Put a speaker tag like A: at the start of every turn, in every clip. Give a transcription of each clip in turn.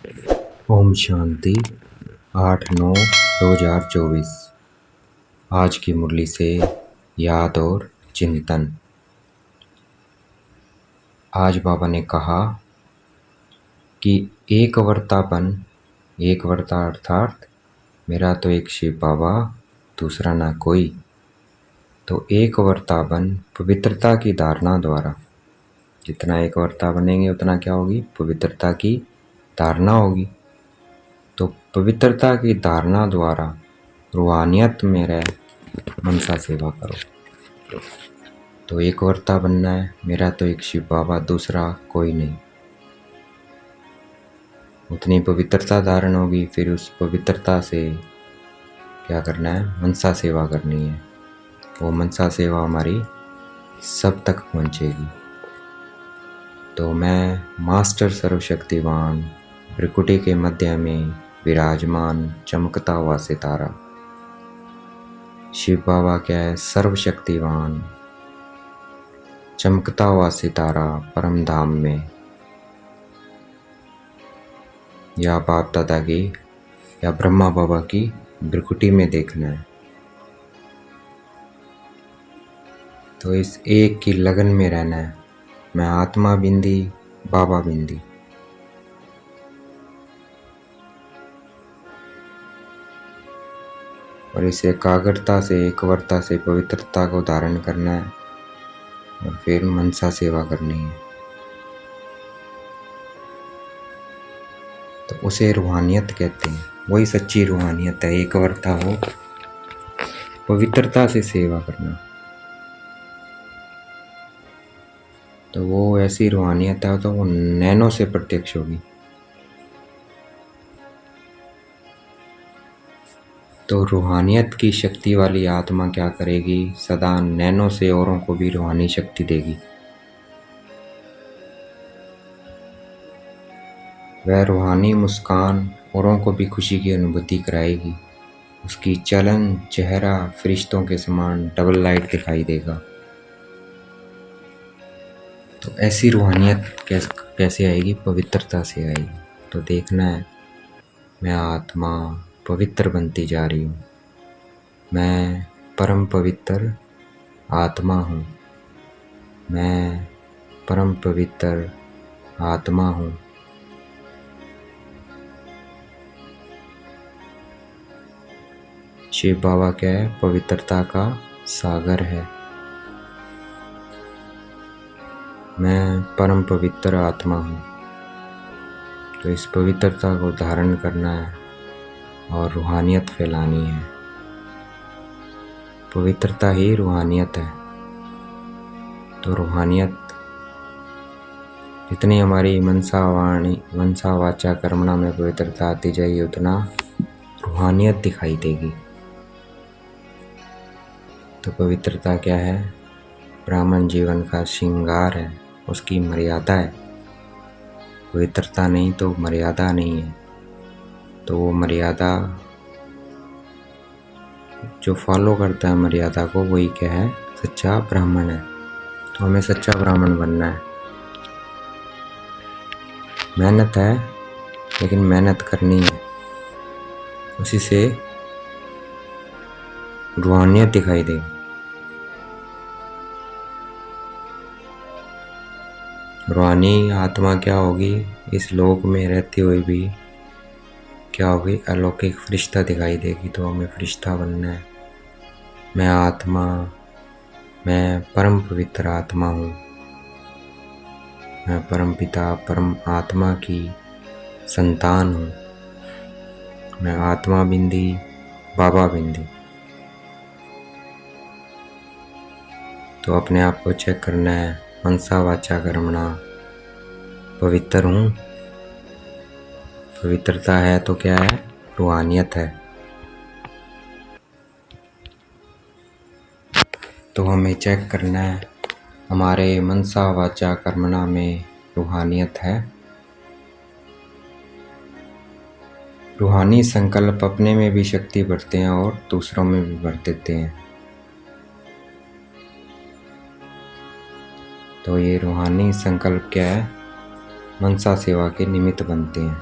A: ओम शांति 8/9/2024। आज की मुरली से याद और चिंतन। आज बाबा ने कहा कि एक वर्ता अर्थात मेरा तो एक शिव बाबा, दूसरा ना कोई। तो एक वर्तापन पवित्रता की धारणा द्वारा, जितना एक वर्ता बनेंगे उतना क्या होगी? पवित्रता की धारणा होगी। तो पवित्रता की धारणा द्वारा रूहानियत में रह मनसा सेवा करो। तो एक वर्ता बनना है, मेरा तो एक शिव बाबा, दूसरा कोई नहीं। उतनी पवित्रता धारण होगी, फिर उस पवित्रता से क्या करना है? मनसा सेवा करनी है। वो मनसा सेवा हमारी सब तक पहुँचेगी। तो मैं मास्टर सर्वशक्तिवान भ्रिकुटी के मध्य में विराजमान चमकता हुआ सितारा, शिव बाबा क्या है? सर्वशक्तिवान चमकता हुआ सितारा परम धाम में, या बाप दादा की या ब्रह्मा बाबा की भ्रिकुटी में देखना है। तो इस एक की लगन में रहना है। मैं आत्मा बिंदी, बाबा बिंदी। और इस एकाग्रता से, एकवर्ता से पवित्रता को धारण करना है और फिर मनसा सेवा करनी है। तो उसे रूहानियत कहते हैं। वही सच्ची रूहानियत है। एकवर्ता हो, पवित्रता से सेवा करना। तो वो ऐसी रूहानियत है, तो वो नैनो से प्रत्यक्ष होगी। तो रूहानियत की शक्ति वाली आत्मा क्या करेगी? सदा नैनो से औरों को भी रूहानी शक्ति देगी। वह रूहानी मुस्कान औरों को भी खुशी की अनुभूति कराएगी। उसकी चलन चेहरा फरिश्तों के समान डबल लाइट दिखाई देगा। तो ऐसी रूहानियत कैसे आएगी? पवित्रता से आएगी। तो देखना है, मैं आत्मा पवित्र बनती जा रही हूँ। मैं परम पवित्र आत्मा हूँ। मैं परम पवित्र आत्मा हूँ। शिव बाबा क्या है? पवित्रता का सागर है। मैं परम पवित्र आत्मा हूँ। तो इस पवित्रता को धारण करना है और रूहानियत फैलानी है। पवित्रता ही रूहानियत है। तो रूहानियत जितनी हमारी मनसा वाचा कर्मणा में पवित्रता आती जाएगी, उतना रूहानियत दिखाई देगी। तो पवित्रता क्या है? ब्राह्मण जीवन का श्रृंगार है, उसकी मर्यादा है। पवित्रता नहीं तो मर्यादा नहीं है। तो वो मर्यादा जो फॉलो करता है मर्यादा को, वही क्या है? सच्चा ब्राह्मण है। तो हमें सच्चा ब्राह्मण बनना है। मेहनत है, लेकिन मेहनत करनी है। उसी से रूहानियत दिखाई देगी। रूहानी आत्मा क्या होगी? इस लोक में रहती हुई भी क्या होगी? अलौकिक फरिश्ता दिखाई देगी। तो हमें फरिश्ता बनना है। मैं आत्मा, मैं परम पवित्र आत्मा हूँ। मैं परम पिता परम आत्मा की संतान हूँ। मैं आत्मा बिंदी, बाबा बिंदी। तो अपने आप को चेक करना है। मनसा वाचा कर्मणा पवित्र हूँ। पवित्रता है तो क्या है? रूहानियत है। तो हमें चेक करना है, हमारे मनसा वाचा कर्मणा में रूहानियत है। रूहानी संकल्प अपने में भी शक्ति भरते हैं और दूसरों में भी भर देते हैं। तो ये रूहानी संकल्प क्या है? मनसा सेवा के निमित्त बनते हैं।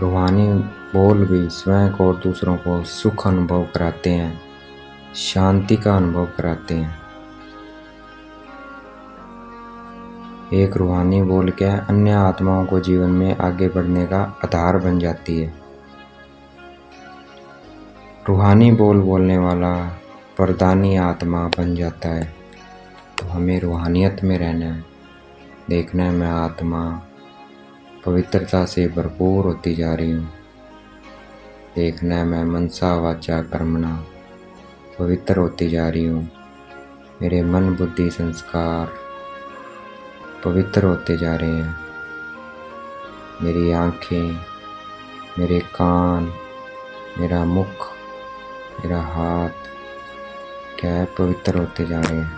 A: रूहानी बोल भी स्वयं को और दूसरों को सुख अनुभव कराते हैं, शांति का अनुभव कराते हैं। एक रूहानी बोल क्या अन्य आत्माओं को जीवन में आगे बढ़ने का आधार बन जाती है। रूहानी बोल बोलने वाला वरदानी आत्मा बन जाता है। तो हमें रूहानियत में रहना है। देखना है मैं आत्मा पवित्रता से भरपूर होती जा रही हूँ। देखना है मैं मनसा वाचा कर्मणा पवित्र होती जा रही हूँ। मेरे मन बुद्धि संस्कार पवित्र होते जा रहे हैं। मेरी आँखें, मेरे कान, मेरा मुख, मेरा हाथ क्या है, पवित्र होते जा रहे हैं।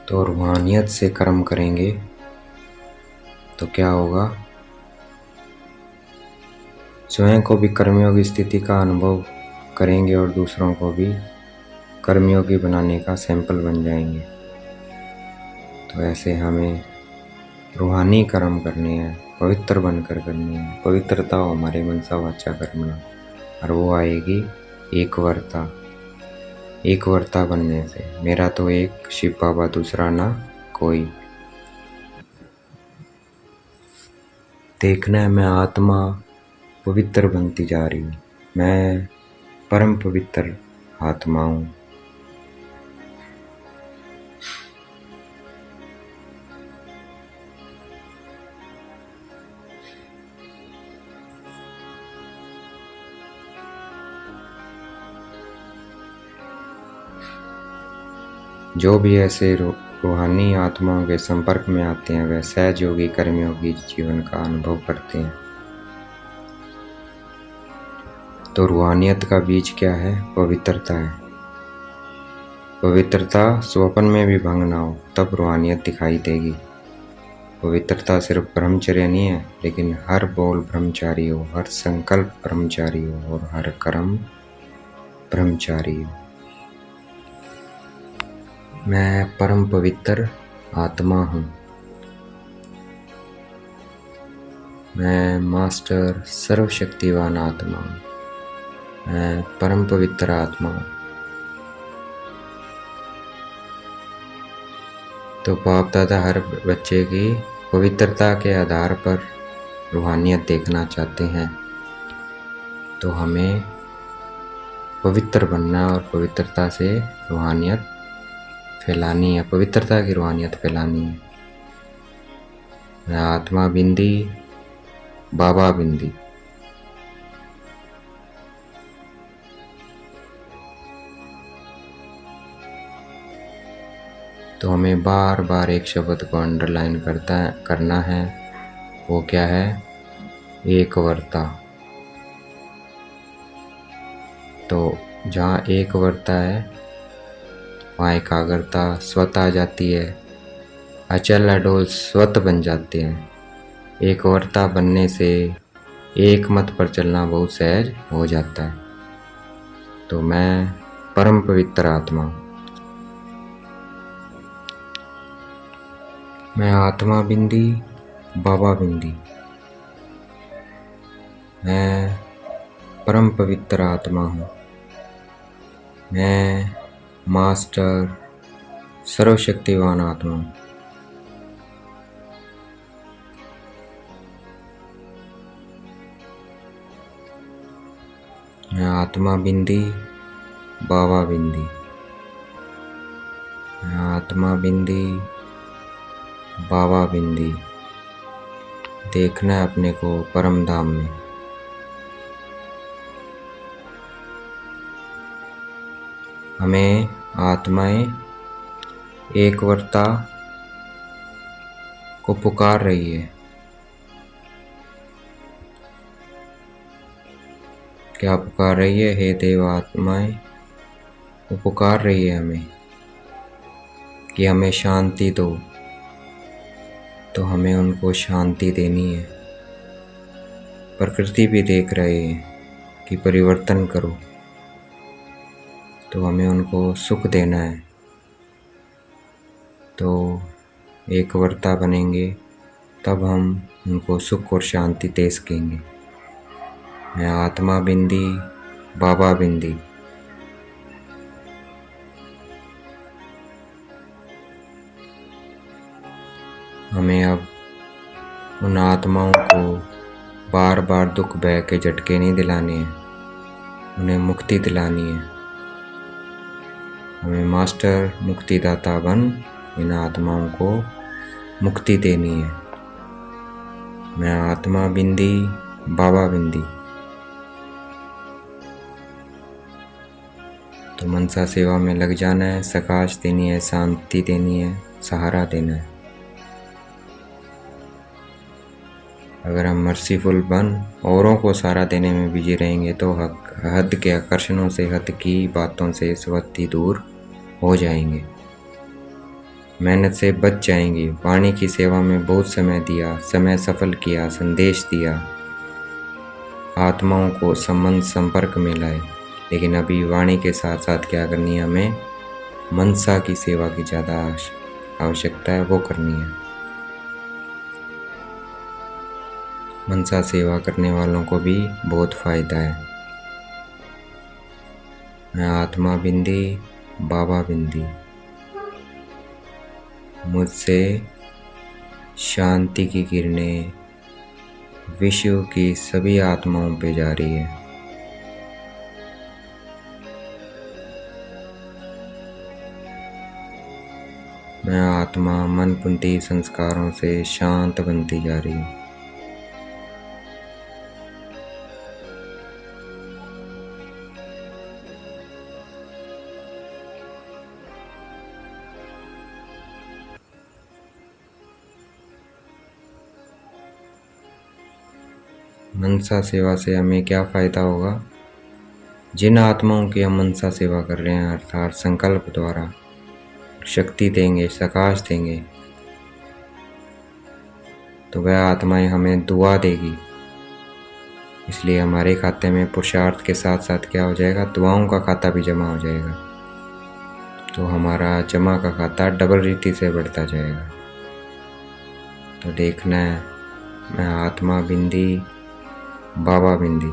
A: तो रूहानियत से कर्म करेंगे तो क्या होगा, स्वयं को भी कर्मयोगी स्थिति का अनुभव करेंगे और दूसरों को भी कर्मयोगी बनाने का सैंपल बन जाएंगे। तो ऐसे हमें रूहानी कर्म करने हैं, पवित्र बनकर करने हैं। पवित्रता हो हमारे मनसा वाचा कर्मणा, और वो आएगी एक वर्ता बनने से। मेरा तो एक शिव बाबा दूसरा ना कोई। देखना है मैं आत्मा पवित्र बनती जा रही हूँ। मैं परम पवित्र आत्मा हूँ। जो भी ऐसे रूहानी आत्माओं के संपर्क में आते हैं वह सहज योगी कर्मयोगी जीवन का अनुभव करते हैं। तो रूहानियत का बीज क्या है, पवित्रता है। पवित्रता स्वप्न में भी भंग ना हो तब रूहानियत दिखाई देगी। पवित्रता सिर्फ ब्रह्मचर्य नहीं है, लेकिन हर बोल ब्रह्मचारी हो, हर संकल्प ब्रह्मचारी हो और हर कर्म ब्रह्मचारी हो। मैं परम पवित्र आत्मा हूँ। मैं मास्टर सर्वशक्तिवान आत्मा हूँ। मैं परम पवित्र आत्मा हूँ। तो बाप दादा हर बच्चे की पवित्रता के आधार पर रूहानियत देखना चाहते हैं। तो हमें पवित्र बनना और पवित्रता से रूहानियत फैलानी है, पवित्रता की रूहानियत फैलानी है। मैं आत्मा बिंदी बाबा बिंदी। तो हमें बार बार एक शब्द को अंडरलाइन करना है। वो क्या है, एक वर्ता। तो जहाँ एक वर्ता है वहाँ एकाग्रता स्वत आ जाती है। अचल अडोल स्वत बन जाते हैं। एक वर्ता बनने से एक मत पर चलना बहुत सहज हो जाता है। तो मैं परम पवित्र आत्मा हूँ। मैं आत्मा बिंदी बाबा बिंदी। मैं परम पवित्र आत्मा हूँ। मैं मास्टर सर्वशक्तिवान आत्मा हूँ। मैं आत्मा बिंदी बाबा बिंदी। मैं आत्मा बिंदी बाबा बिंदी। देखना है अपने को परम धाम में। हमें आत्माएं एक वर्ता को पुकार रही है। क्या पुकार रही है, हे देव आत्माएं? वो पुकार रही है हमें कि हमें शांति दो। तो हमें उनको शांति देनी है। प्रकृति भी देख रहे हैं कि परिवर्तन करो। तो हमें उनको सुख देना है। तो एकवरता बनेंगे तब हम उनको सुख और शांति दे सकेंगे। मैं आत्मा बिंदी बाबा बिंदी। हमें अब उन आत्माओं को बार बार दुख भय के झटके नहीं दिलाने हैं, उन्हें मुक्ति दिलानी है। हमें मास्टर मुक्तिदाता बन इन आत्माओं को मुक्ति देनी है। मैं आत्मा बिंदी बाबा बिंदी। तो मनसा सेवा में लग जाना है, सकाश देनी है, शांति देनी है, सहारा देना है। अगर हम मर्सीफुल बन औरों को सहारा देने में बिजी रहेंगे तो हद के आकर्षणों से, हद की बातों से स्वतः दूर हो जाएंगे, मेहनत से बच जाएंगे। वाणी की सेवा में बहुत समय दिया, समय सफल किया, संदेश दिया, आत्माओं को संबंध संपर्क में लाए, लेकिन अभी वाणी के साथ साथ क्या करनी है, हमें मनसा की सेवा की ज़्यादा आवश्यकता है, वो करनी है। मनसा सेवा करने वालों को भी बहुत फायदा है। मैं आत्मा बिंदी बाबा बिंदी। मुझसे शांति की किरणें विश्व की सभी आत्माओं पे जा रही है। मैं आत्मा मनपुंती संस्कारों से शांत बनती जा रही हूँ। मनसा सेवा से हमें क्या फ़ायदा होगा? जिन आत्माओं की हम मनसा सेवा कर रहे हैं, अर्थात संकल्प द्वारा शक्ति देंगे, सकाश देंगे, तो वह आत्माएं हमें दुआ देगी। इसलिए हमारे खाते में पुरुषार्थ के साथ साथ क्या हो जाएगा, दुआओं का खाता भी जमा हो जाएगा। तो हमारा जमा का खाता डबल रीति से बढ़ता जाएगा। तो देखना है, मैं आत्मा बिंदी बाबा बिंदी।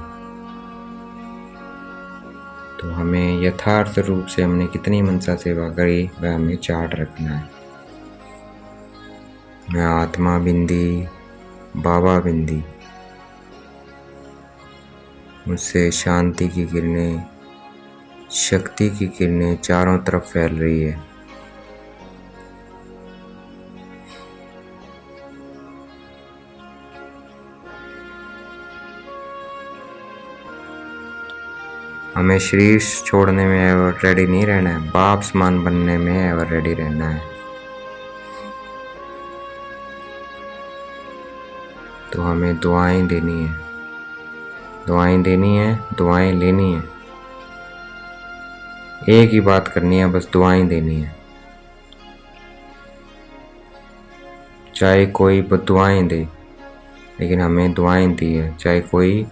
A: तो हमें यथार्थ रूप से हमने कितनी मनसा सेवा करी वह हमें चार्ट रखना है। मैं आत्मा बिंदी बाबा बिंदी। मुझसे शांति की किरणें, शक्ति की किरणें चारों तरफ फैल रही है। हमें शरीर छोड़ने में एवर रेडी नहीं रहना है, बाप समान बनने में एवर रेडी रहना है। तो हमें दुआएं देनी है, दुआएं देनी है, दुआएं लेनी है। एक ही बात करनी है, बस दुआएं देनी है। चाहे कोई बद्दुआएं दे, लेकिन हमें दुआएं दी है। चाहे कोई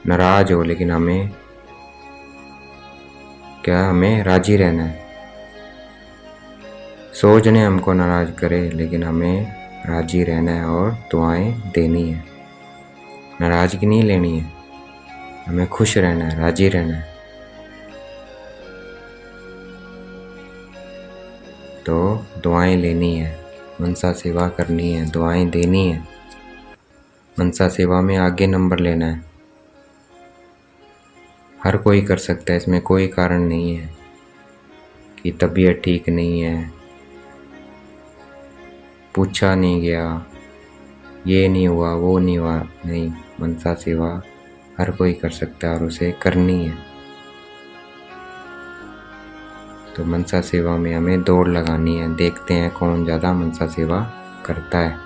A: नाराज हो, लेकिन हमें राजी रहना है। सोचने हमको नाराज करे, लेकिन हमें राजी रहना है और दुआएं देनी है। नाराजगी नहीं लेनी है, हमें खुश रहना है, राजी रहना है। तो दुआएं लेनी है, मनसा सेवा करनी है, दुआएं देनी है। मनसा सेवा में आगे नंबर लेना है। हर कोई कर सकता है, इसमें कोई कारण नहीं है कि तबीयत ठीक नहीं है, पूछा नहीं गया, ये नहीं हुआ, वो नहीं हुआ। नहीं, मनसा सेवा हर कोई कर सकता है और उसे करनी है। तो मनसा सेवा में हमें दौड़ लगानी है। देखते हैं कौन ज़्यादा मनसा सेवा करता है।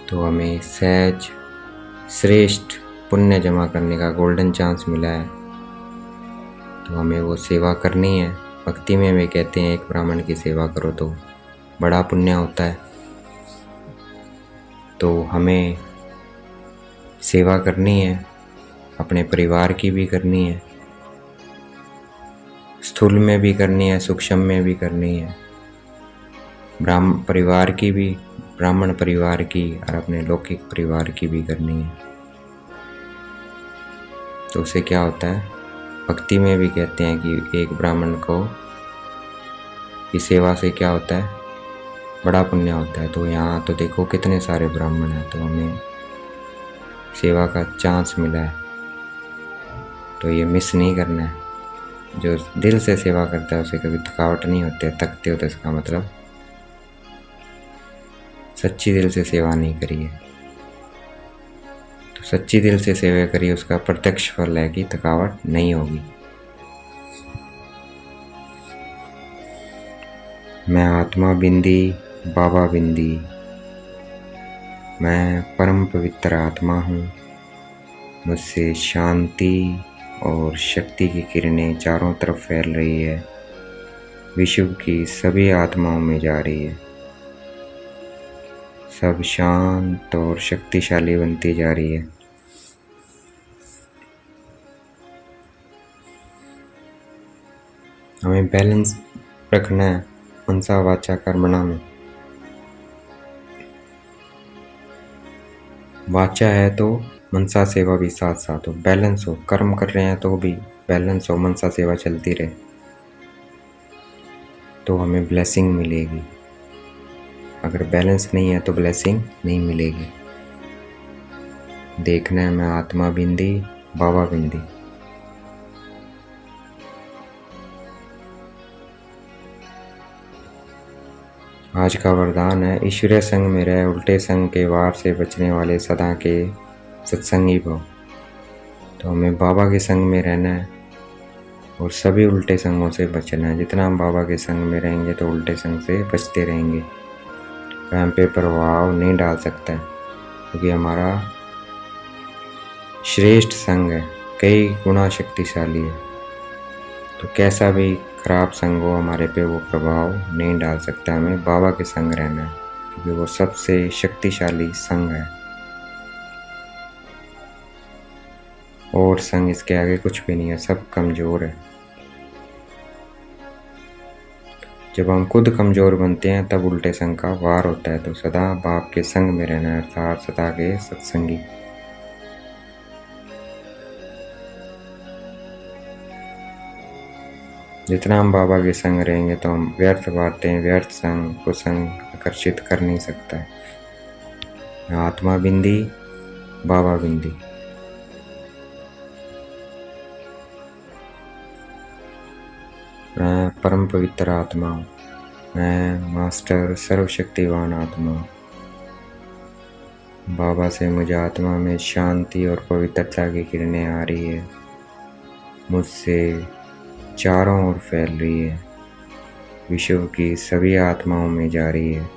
A: तो हमें सहज श्रेष्ठ पुण्य जमा करने का गोल्डन चांस मिला है, तो हमें वो सेवा करनी है। भक्ति में वे कहते हैं, एक ब्राह्मण की सेवा करो तो बड़ा पुण्य होता है। तो हमें सेवा करनी है, अपने परिवार की भी करनी है, स्थूल में भी करनी है, सूक्ष्म में भी करनी है, ब्राह्मण परिवार की और अपने लौकिक परिवार की भी करनी है। तो उससे क्या होता है, भक्ति में भी कहते हैं कि एक ब्राह्मण को की सेवा से क्या होता है, बड़ा पुण्य होता है। तो यहाँ तो देखो कितने सारे ब्राह्मण हैं, तो हमें सेवा का चांस मिला है, तो ये मिस नहीं करना है। जो दिल से सेवा करता है उसे कभी थकावट नहीं होती है। थकते हो तो इसका मतलब सच्ची दिल से सेवा नहीं करी है। तो सच्ची दिल से सेवा करी, उसका प्रत्यक्ष फल है कि थकावट नहीं होगी। मैं आत्मा बिंदी बाबा बिंदी, मैं परम पवित्र आत्मा हूँ। मुझसे शांति और शक्ति की किरणें चारों तरफ फैल रही है, विश्व की सभी आत्माओं में जा रही है। सब शांत और शक्तिशाली बनती जा रही है। हमें बैलेंस रखना है मनसा वाचा कर्मणा में। वाचा है तो मनसा सेवा भी साथ साथ हो, बैलेंस हो। कर्म कर रहे हैं तो भी बैलेंस हो, मनसा सेवा चलती रहे, तो हमें ब्लेसिंग मिलेगी। अगर बैलेंस नहीं है तो ब्लेसिंग नहीं मिलेगी। देखना है मैं आत्मा बिंदी बाबा बिंदी। आज का वरदान है, ईश्वरीय संग में रह, उल्टे संग के वार से बचने वाले सदा के सत्संगी भव। तो हमें बाबा के संग में रहना है और सभी उल्टे संगों से बचना है। जितना हम बाबा के संग में रहेंगे तो उल्टे संग से बचते रहेंगे। वह हम पे प्रभाव नहीं डाल सकता है, क्योंकि हमारा श्रेष्ठ संग है, कई गुना शक्तिशाली है। तो कैसा भी खराब संग हो, हमारे पे वो प्रभाव नहीं डाल सकता। हमें बाबा के संग रहना है, क्योंकि वो सबसे शक्तिशाली संग है, और संग इसके आगे कुछ भी नहीं है, सब कमज़ोर है। जब हम खुद कमज़ोर बनते हैं तब उल्टे संग का वार होता है। तो सदा बाप के संग में रहना है, अर्थात सदा के सत्संगी। जितना हम बाबा के संग रहेंगे तो हम व्यर्थ बातें, व्यर्थ संग को संग आकर्षित कर नहीं सकता है। आत्मा बिंदी बाबा बिंदी। मैं परम पवित्र आत्मा हूँ, मैं मास्टर सर्वशक्तिवान आत्मा हूँ। बाबा से मुझे आत्मा में शांति और पवित्रता की किरणें आ रही है, मुझसे चारों ओर फैल रही है, विश्व की सभी आत्माओं में जा रही है,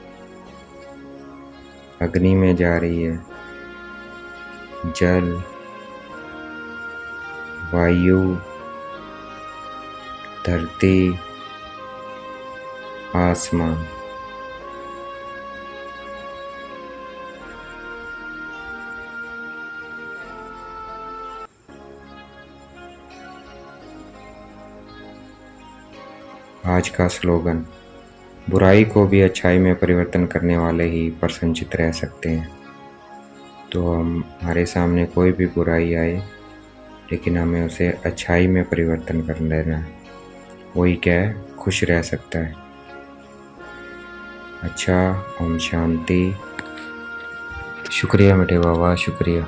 A: अग्नि में जा रही है, जल, वायु, धरती, आसमान। आज का स्लोगन, बुराई को भी अच्छाई में परिवर्तन करने वाले ही प्रसन्नचित्त रह सकते हैं। तो हमारे सामने कोई भी बुराई आए, लेकिन हमें उसे अच्छाई में परिवर्तन कर लेना है। वही क्या है, खुश रह सकता है। अच्छा, ओम शांति। शुक्रिया मेरे बाबा, शुक्रिया।